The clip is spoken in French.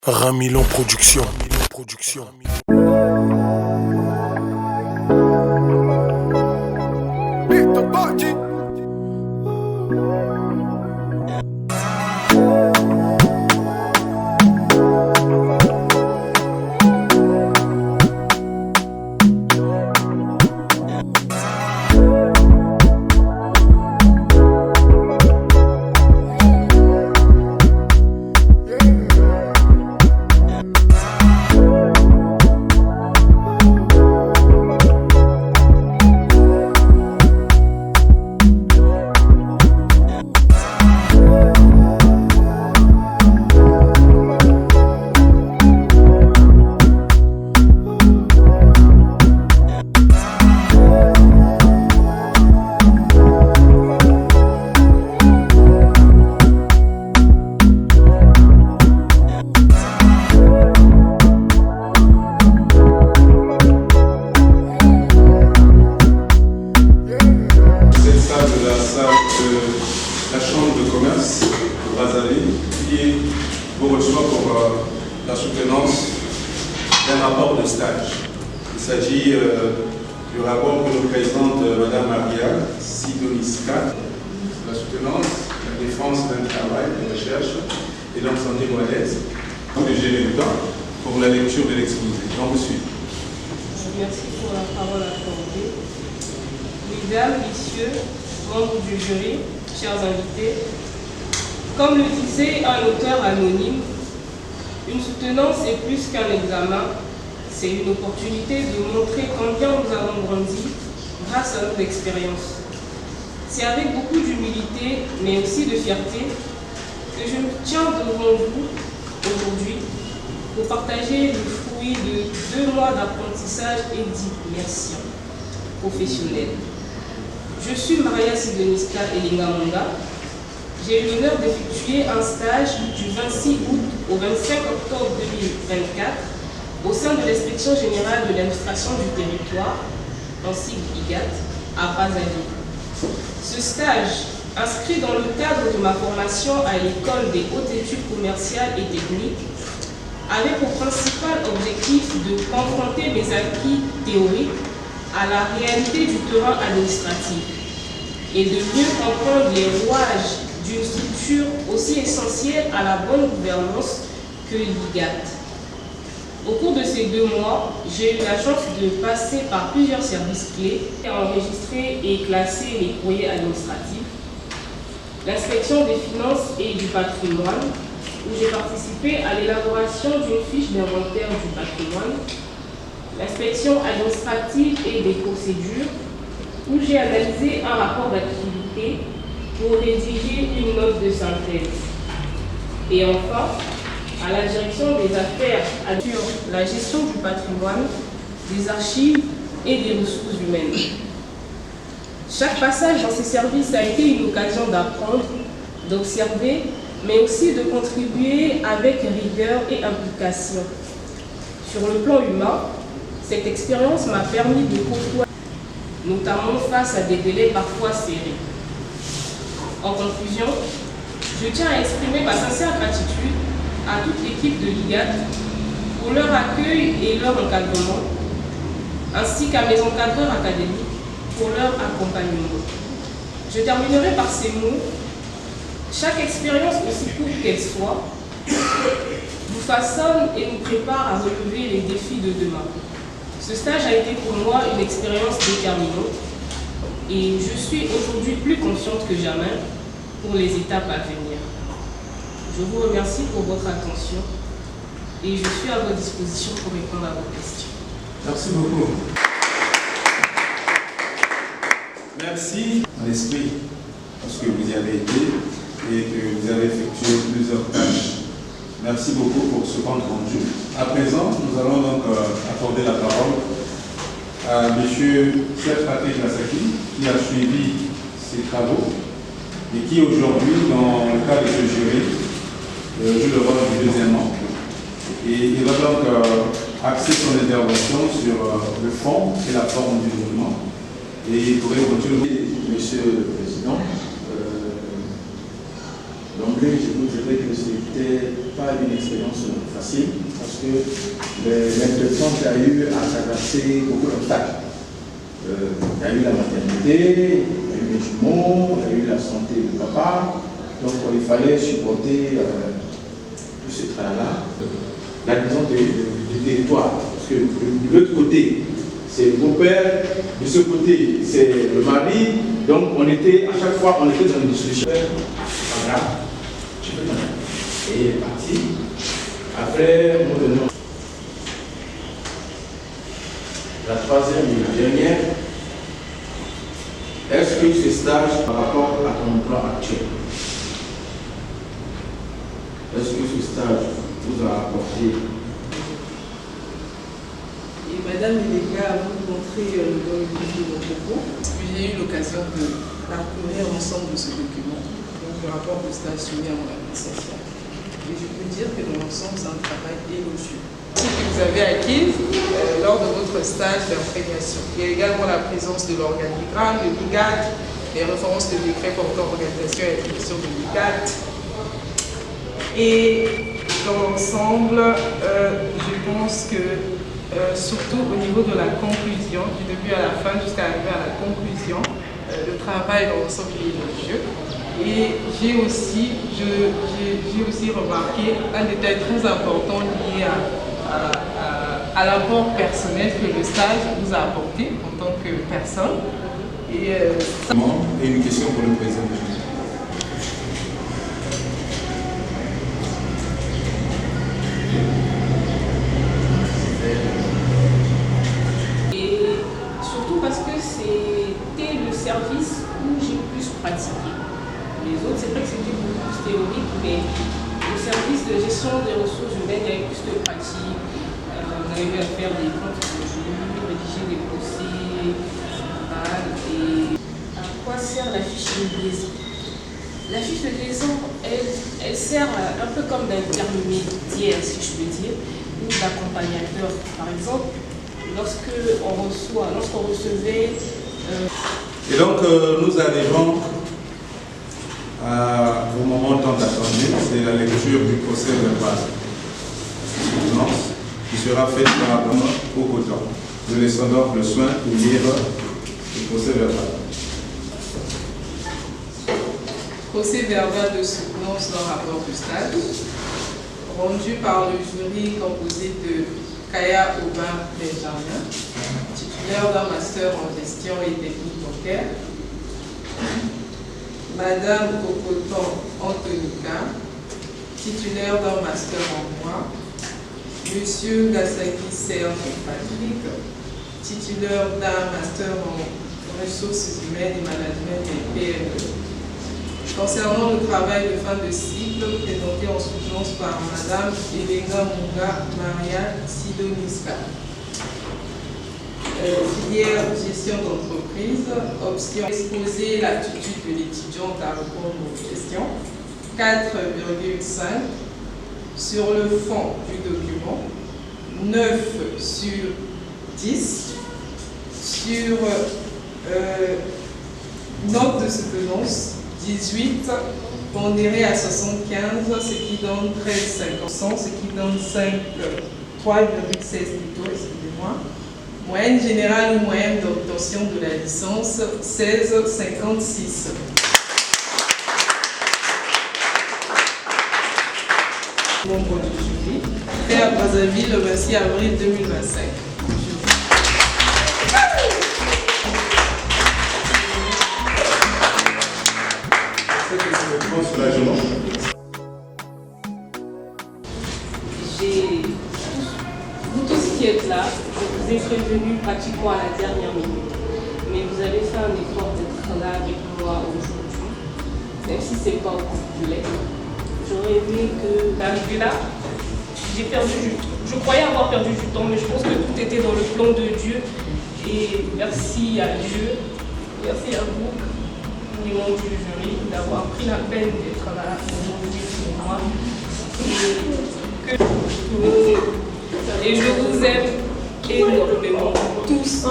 Ramilon Production. La Chambre de commerce de Brazzaville qui vous reçoit pour la soutenance d'un rapport de stage. Il s'agit du rapport que nous présente Mme Maria Sidoniska, la soutenance, la défense d'un travail de recherche et donc santé moellesse. De gérer le temps pour la lecture de l'exposé. Donc, vous suivez. Merci pour la parole accordée. Mesdames, messieurs, membres du jury, chers invités, comme le disait un auteur anonyme, une soutenance est plus qu'un examen, c'est une opportunité de montrer combien nous avons grandi grâce à nos expériences. C'est avec beaucoup d'humilité, mais aussi de fierté, que je me tiens devant vous aujourd'hui pour partager le fruit de 2 mois d'apprentissage et d'immersion professionnelle. Je suis Maria Sidoniska Elingamonga. J'ai eu l'honneur d'effectuer un stage du 26 août au 25 octobre 2024 au sein de l'inspection générale de l'administration du territoire, en sigle IGAT, à Brazzaville. Ce stage, inscrit dans le cadre de ma formation à l'école des hautes études commerciales et techniques, avait pour principal objectif de confronter mes acquis théoriques à la réalité du terrain administratif et de mieux comprendre les rouages d'une structure aussi essentielle à la bonne gouvernance que l'IGAT. Au cours de ces 2 mois, j'ai eu la chance de passer par plusieurs services clés et enregistrer et classer les courriers administratifs, l'inspection des finances et du patrimoine, où j'ai participé à l'élaboration d'une fiche d'inventaire du patrimoine, l'inspection administrative et des procédures, où j'ai analysé un rapport d'activité pour rédiger une note de synthèse. Et enfin, à la direction des affaires sur la gestion du patrimoine, des archives et des ressources humaines. Chaque passage dans ces services a été une occasion d'apprendre, d'observer, mais aussi de contribuer avec rigueur et implication. Sur le plan humain, cette expérience m'a permis de côtoyer, notamment face à des délais parfois serrés. En conclusion, je tiens à exprimer ma sincère gratitude à toute l'équipe de l'IGAT pour leur accueil et leur encadrement, ainsi qu'à mes encadreurs académiques pour leur accompagnement. Je terminerai par ces mots. Chaque expérience, aussi courte qu'elle soit, nous façonne et nous prépare à relever les défis de demain. Ce stage a été pour moi une expérience déterminante et je suis aujourd'hui plus consciente que jamais pour les étapes à venir. Je vous remercie pour votre attention et je suis à votre disposition pour répondre à vos questions. Merci beaucoup. Merci à l'esprit parce que vous y avez été et que vous avez effectué plusieurs tâches. Merci beaucoup pour ce compte rendu. À présent, nous allons donc accorder la parole à M. Chef Patrick Lassaki, qui a suivi ces travaux et qui aujourd'hui, dans le cadre de ce jury, joue le rôle du 2e membre. Et il va donc axer son intervention sur le fond et la forme du mouvement. Et il pourrait continuer. Monsieur le Président, D'emblée, je vous dirais que ce n'était pas une expérience facile parce que l'interprète a eu à traverser beaucoup d'obstacles. Il y a eu la maternité, il y a eu les jumeaux, il y a eu la santé du papa. Donc il fallait supporter tout ce travail-là. La vision du territoire. Parce que de l'autre côté, c'est le beau-père, de ce côté, c'est le mari. Donc on était, à chaque fois, on était dans une discussion. Voilà, tu peux t'en aller. Et il est parti. Après, nous donnons la troisième et la dernière. Est-ce que ce stage par rapport à ton emploi actuel, est-ce que ce stage vous a apporté? Et Madame et les gars, vous montrer le bon de mon propos. J'ai eu l'occasion de parcourir l'ensemble de ce document, donc le rapport de stage soumis à mon appréciation. Et je peux dire que dans l'ensemble, c'est un travail élogieux. Ce que vous avez acquis lors de votre stage d'imprégnation. Il y a également la présence de l'organigramme, le LIGAT, les références de décret portant organisation et attribution de LIGAT. Et dans l'ensemble, je pense que surtout au niveau de la conclusion, du début à la fin jusqu'à arriver à la conclusion, le travail dans l'ensemble est élogieux. Et j'ai aussi remarqué un détail très important lié à l'apport personnel que le stage nous a apporté en tant que personne. Et une question pour le président. Et surtout parce que c'était le service où j'ai plus pratiqué. Les autres, c'est vrai que c'était beaucoup plus théorique, mais le service de gestion des ressources humaines, il y avait plus de pratique. On arrivait à faire des comptes de jus, rédiger des procès, et à quoi sert la fiche de liaison? La fiche de liaison, elle sert un peu comme d'intermédiaire, si je peux dire, ou d'accompagnateur. Par exemple, lorsqu'on recevait... Et donc, nous arrivons au moment tant attendu, c'est la lecture du procès verbal qui sera faite par au coton. Nous laissons donc le soin pour lire le procès verbal. procès verbal de soutenance d'un rapport de stage, rendu par le jury composé de Kaya Aubin Benjamin, titulaire d'un master en gestion et technique bancaire, Madame Okoton Antonika, titulaire d'un master en droit, Monsieur Gasaki Serge Patrick, titulaire d'un master en ressources humaines et management des PME. Concernant le travail de fin de cycle présenté en soutenance par Madame Elenga Munga Maria Sidoniska. Filière gestion d'entreprise, option exposer l'attitude de l'étudiante à répondre aux questions, 4,5 sur le fond du document, 9 sur 10, sur note de soutenance, 18, pondéré à 75, ce qui donne 13,5%, ce qui donne 3,16 plutôt, excusez-moi. Moyenne générale ou moyenne d'obtention de la licence, 16,56. Membre du jury, fait à Brazzaville le 26 avril 2025. Vous tous qui êtes là, je vous ai prévenu pratiquement à la dernière minute, mais vous avez fait un effort d'être là avec moi aujourd'hui, même si ce n'est pas au complet. J'aurais aimé que d'arriver là, je croyais avoir perdu du temps, mais je pense que tout était dans le plan de Dieu. Et merci à Dieu, merci à vous, les membres du jury, d'avoir pris la peine d'être là aujourd'hui pour moi. Et je vous aime énormément, tous.